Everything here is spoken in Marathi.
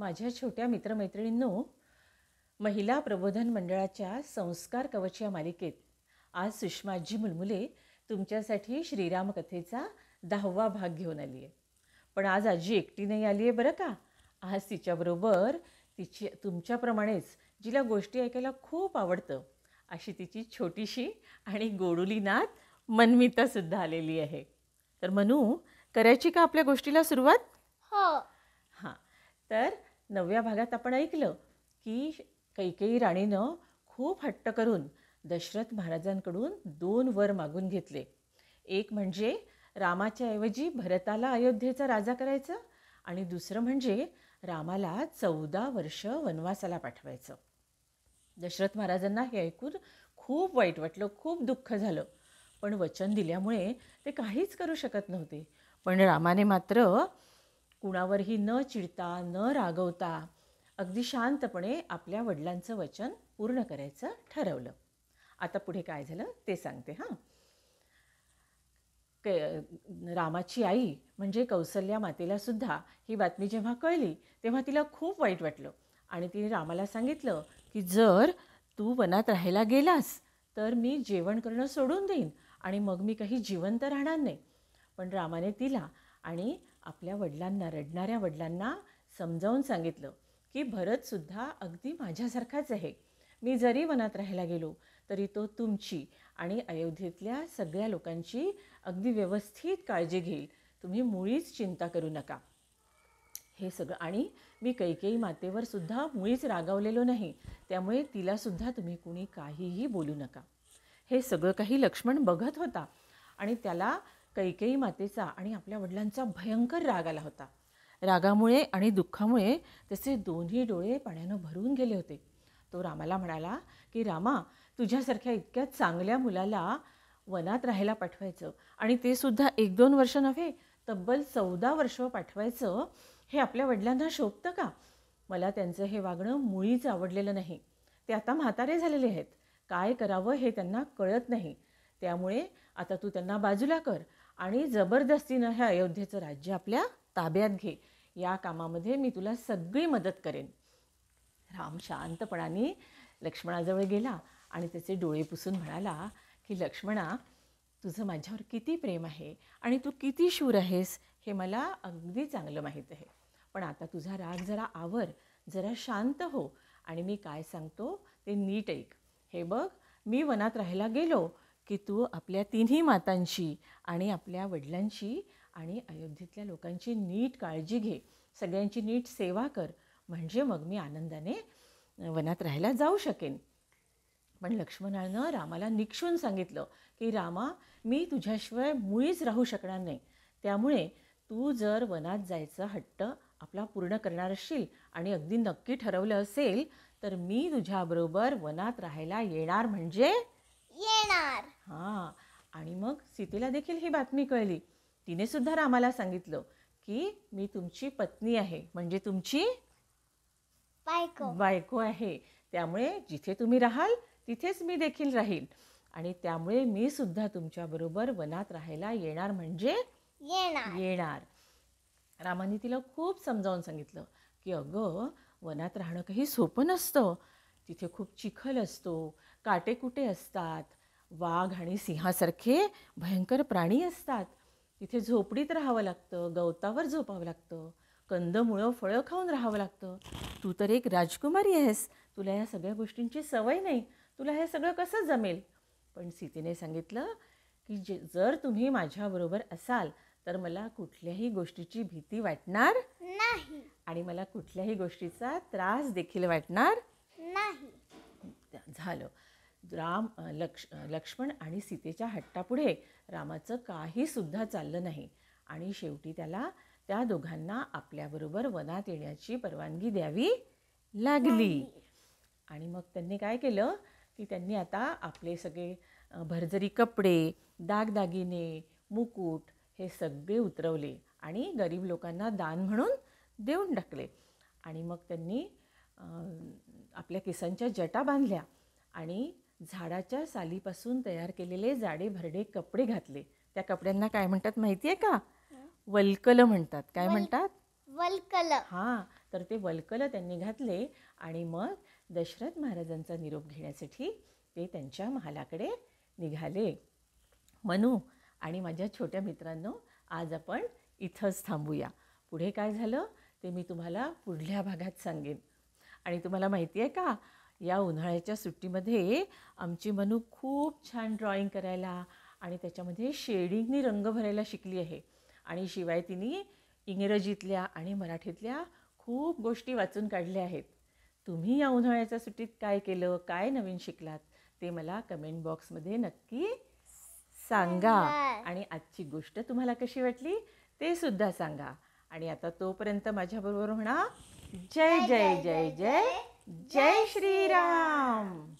माझ्या छोट्या मित्रमैत्रिणींनो, महिला प्रबोधन मंडळाच्या संस्कार कवच या मालिकेत आज सुषमाजी मुलमुले तुमच्यासाठी श्रीराम कथेचा 10वा भाग घेऊन आली आहे. पण आज आजी एकटी नाही आली आहे बरं का. आज तिच्याबरोबर तुमच्याप्रमाणेच जिला गोष्टी ऐकायला खूप आवडतं अशी तिची छोटीशी आणि गोडुली नात मनमितासुद्धा आलेली आहे. तर मनू, करायची का आपल्या गोष्टीला सुरुवात? हो. हां, तर 9व्या भागात आपण ऐकलं की कैकेयी राणीनं खूप हट्ट करून दशरथ महाराजांकडून 2 वर मागून घेतले. एक म्हणजे रामाच्या ऐवजी भरताला अयोध्येचा राजा करायचं आणि दुसरं म्हणजे रामाला 14 वर्ष वनवासाला पाठवायचं. दशरथ महाराजांना हे ऐकून खूप वाईट वाटलं, खूप दुःख झालं. पण वचन दिल्यामुळे ते काहीच करू शकत नव्हते. पण रामाने मात्र कुणावरही न चिडता न रागवता अगदी शांतपणे आपल्या वडिलांचं वचन पूर्ण करायचं ठरवलं. आता पुढे काय झालं ते सांगते. हां, रामाची आई म्हणजे कौसल्या मातेला सुद्धा ही बातमी जेव्हा कळली तेव्हा तिला खूप वाईट वाटलं आणि तिने रामाला सांगितलं की जर तू वनात राहायला गेलास तर मी जेवण करणं सोडून देईन आणि मग मी काही जिवंत राहणार नाही. पण रामाने तिला आणि आपल्या वडिलांना, रडणाऱ्या वडिलांना समजावून सांगितलं की भरतसुद्धा अगदी माझ्यासारखाच आहे. मी जरी वनात राहायला गेलो तरी तो तुमची आणि अयोध्येतल्या सगळ्या लोकांची अगदी व्यवस्थित काळजी घेईल. तुम्ही मुळीच चिंता करू नका. हे सगळं, आणि मी कैकेयी मातेवर सुद्धा मुळीच रागावलेलो नाही, त्यामुळे तिलासुद्धा तुम्ही कुणी काहीही बोलू नका. हे सगळं काही लक्ष्मण बघत होता आणि त्याला कैकेयी मातेचा आणि आपल्या वडिलांचा भयंकर राग आला होता. रागामुळे आणि दुःखामुळे त्याचे दोन्ही डोळे पाण्यानं भरून गेले होते. तो रामाला म्हणाला की रामा, तुझ्यासारख्या इतक्या चांगल्या मुलाला वनात राहायला पाठवायचं आणि ते सुद्धा 1-2 वर्ष नव्हे, तब्बल 14 वर्ष पाठवायचं, हे आपल्या वडिलांना शोभतं का? मला त्यांचं हे वागणं मुळीच आवडलेलं नाही. ते आता म्हातारे झालेले आहेत, काय करावं हे त्यांना कळत नाही. त्यामुळे आता तू त्यांना बाजूला कर आणि जबरदस्तीनं हे अयोध्येचं राज्य आपल्या ताब्यात घे. या कामामध्ये मी तुला सगळी मदत करेन. राम शांतपणाने लक्ष्मणाजवळ गेला आणि त्याचे डोळे पुसून म्हणाला की लक्ष्मणा, तुझं माझ्यावर किती प्रेम आहे आणि तू किती शूर आहेस हे मला अगदी चांगलं माहीत आहे. पण आता तुझा राग जरा आवर, जरा शांत हो आणि मी काय सांगतो ते नीट ऐक. हे बघ, मी वनात राहायला गेलो की तू आपल्या 3ही मातांची आणि आपल्या वडिलांची आणि अयोध्येतल्या लोकांची नीट काळजी घे, सगळ्यांची नीट सेवा कर, म्हणजे मग मी आनंदाने वनात राहायला जाऊ शकेन. पण लक्ष्मणानं रामाला निक्षून सांगितलं की रामा, मी तुझ्याशिवाय मुळीच राहू शकणार नाही. त्यामुळे तू जर वनात जायचं हट्ट आपला पूर्ण करणार असशील आणि अगदी नक्की ठरवलं असेल तर मी तुझ्याबरोबर वनात राहायला येणार म्हणजे येणार. हां. आणि मग सीतेला देखील ही बातमी कळली. तिने सुद्धा रामाला सांगितलं की मी तुमची पत्नी आहे, म्हणजे तुमची बायको आहे. त्यामुळे जिथे तुम्ही राहाल तिथेच मी देखील राहील आणि त्यामुळे मी सुद्धा तुमच्याबरोबर वनात राहायला येणार म्हणजे येणार. रामाने तिला खूप समजावून सांगितलं की अगं, वनात राहणं काही सोपं नसतं. तिथे खूप चिखल असतो, काटेकुटे असतात, वाघ आणि सिंहासारखे भयंकर प्राणी असतात. तिथे झोपडीत राहावं लागतं, गवतावर झोपावं लागतं, कंदमुळं फळं खाऊन राहावं लागतं. तू तर एक राजकुमारी आहेस, तुला या सगळ्या गोष्टींची सवय नाही, तुला हे सगळं कसं जमेल? पण सीतेने सांगितलं की जर तुम्ही माझ्याबरोबर असाल तर मला कुठल्याही गोष्टीची भीती वाटणार नाही. आणि मला कुठल्याही गोष्टीचा त्रास देखील वाटणार नाही. झालं. लक्ष्मण आणि सीतेच्या हट्टापुढे रामाचं काहीसुद्धा चाललं नाही आणि शेवटी त्याला त्या दोघांना आपल्याबरोबर वनात येण्याची परवानगी द्यावी लागली. आणि मग त्यांनी काय केलं की त्यांनी आता आपले सगळे भरजरी कपडे, दागदागिने, मुकुट हे सगळे उतरवले आणि गरीब लोकांना दान म्हणून देऊन टाकले. आणि मग त्यांनी आपल्या केसांच्या जटा बांधल्या आणि झाडाच्या सालीपासून तयार केलेले जाडे भरडे कपडे घातले. त्या कपड्यांना काय म्हणतात माहिती आहे का? वल्कल म्हणतात. काय म्हणतात? वल्कल. हां, तर ते वल्कलं त्यांनी घातले आणि मग दशरथ महाराजांचा निरोप घेण्यासाठी ते त्यांच्या महालाकडे निघाले. मनू आणि माझ्या छोट्या मित्रांनो, आज आपण इथंच थांबूया. पुढे काय झालं ते मी तुम्हाला पुढल्या भागात सांगेन. आणि तुम्हाला माहिती आहे का, या उन्हाळ्याच्या सुट्टीमध्ये आमची मनू खूप छान ड्रॉइंग करायला आणि त्याच्यामध्ये शेडिंगनी रंग भरायला शिकली आहे. आणि शिवाय तिने इंग्रजीतल्या आणि मराठीतल्या खूप गोष्टी वाचून काढल्या आहेत. तुम्ही या उन्हाळ्याच्या सुट्टीत काय केलं, काय नवीन शिकलात ते मला कमेंट बॉक्समध्ये नक्की सांगा. आणि आजची गोष्ट तुम्हाला कशी वाटली ते सुद्धा सांगा. आणि आता तोपर्यंत माझ्याबरोबर म्हणा, जय जय जय जय जय श्रीराम.